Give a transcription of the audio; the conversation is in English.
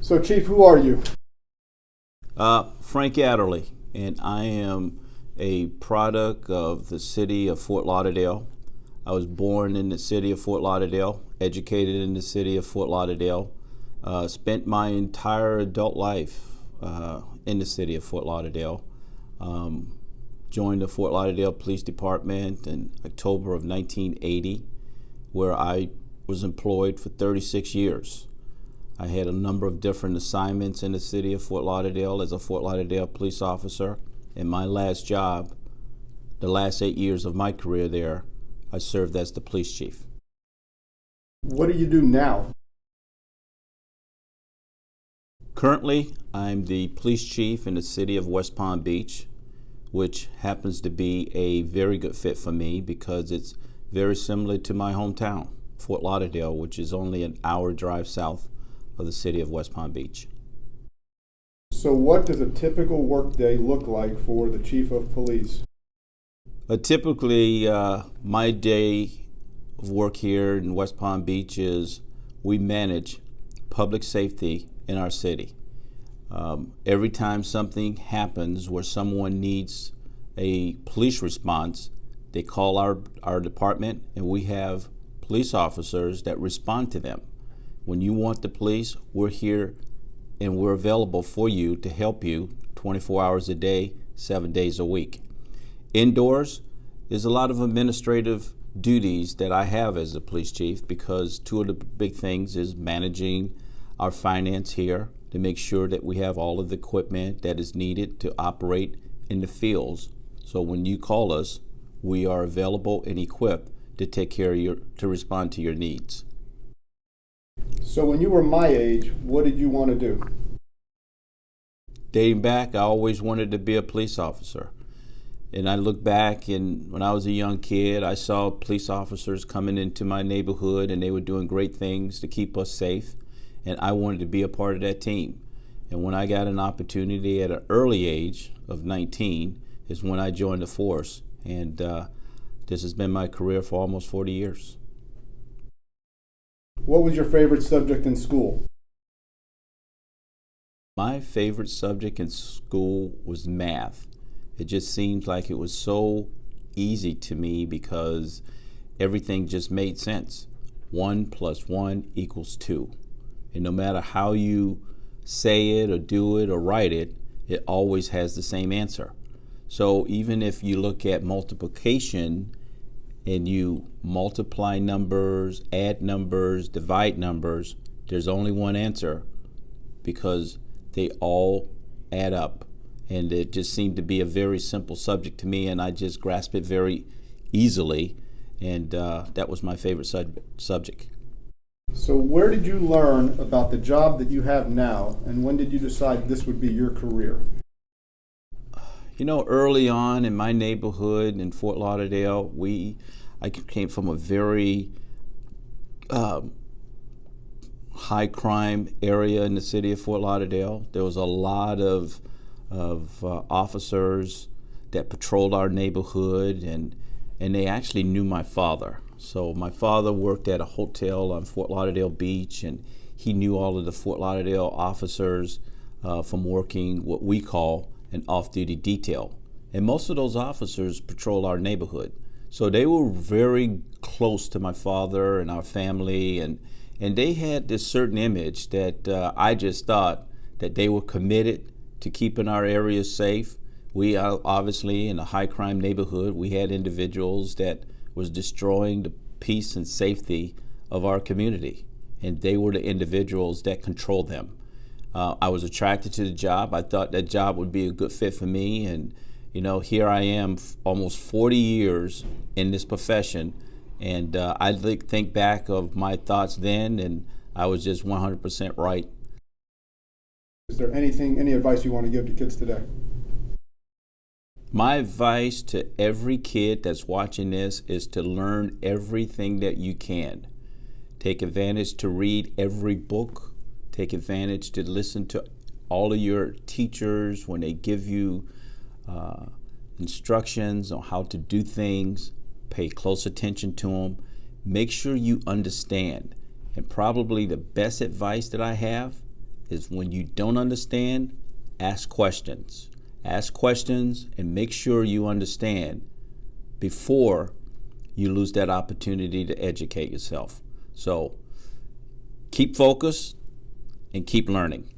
So, Chief, who are you? Frank Adderley, and I am a product of the city of Fort Lauderdale. I was born in the city of Fort Lauderdale, educated in the city of Fort Lauderdale, spent my entire adult life in the city of Fort Lauderdale. Joined the Fort Lauderdale Police Department in October of 1980, where I was employed for 36 years. I had a number of different assignments in the city of Fort Lauderdale as a Fort Lauderdale police officer. And my last job, the last 8 years of my career there, I served as the police chief. What do you do now? Currently, I'm the police chief in the city of West Palm Beach, which happens to be a very good fit for me because it's very similar to my hometown, Fort Lauderdale, which is only an hour drive south of the city of West Palm Beach. So, what does a typical workday look like for the Chief of Police? Typically, my day of work here in West Palm Beach is we manage public safety in our city. Every time something happens where someone needs a police response, they call our department, and we have police officers that respond to them. When you want the police, we're here and we're available for you to help you 24 hours a day, 7 days a week. Indoors, there's a lot of administrative duties that I have as a police chief because two of the big things is managing our finance here to make sure that we have all of the equipment that is needed to operate in the fields. So when you call us, we are available and equipped to take care of to respond to your needs. So, when you were my age, what did you want to do? Dating back, I always wanted to be a police officer. And I look back, and when I was a young kid, I saw police officers coming into my neighborhood, and they were doing great things to keep us safe. And I wanted to be a part of that team. And when I got an opportunity at an early age of 19 is when I joined the force. And this has been my career for almost 40 years. What was your favorite subject in school? My favorite subject in school was math. It just seemed like it was so easy to me because everything just made sense. 1 + 1 = 2. And no matter how you say it or do it or write it, it always has the same answer. So even if you look at multiplication and you multiply numbers, add numbers, divide numbers, there's only one answer because they all add up. And it just seemed to be a very simple subject to me, and I just grasped it very easily, and that was my favorite subject. So, where did you learn about the job that you have now, and when did you decide this would be your career? You know, early on in my neighborhood in Fort Lauderdale, I came from a very high crime area in the city of Fort Lauderdale. There was a lot of officers that patrolled our neighborhood, and they actually knew my father. So my father worked at a hotel on Fort Lauderdale Beach, and he knew all of the Fort Lauderdale officers from working what we call an off-duty detail. And most of those officers patrol our neighborhood. So they were very close to my father and our family, and they had this certain image that I just thought that they were committed to keeping our areas safe. We are obviously in a high crime neighborhood. We had individuals that was destroying the peace and safety of our community, and they were the individuals that controlled them. I was attracted to the job. I thought that job would be a good fit for me, and you know, here I am almost 40 years in this profession, and I think back of my thoughts then, and I was just 100% right. Is there any advice you want to give to kids today? My advice to every kid that's watching this is to learn everything that you can. Take advantage to read every book. Take advantage to listen to all of your teachers when they give you instructions on how to do things. Pay close attention to them. Make sure you understand. And probably the best advice that I have is when you don't understand, ask questions. Ask questions and make sure you understand before you lose that opportunity to educate yourself. So keep focused and keep learning.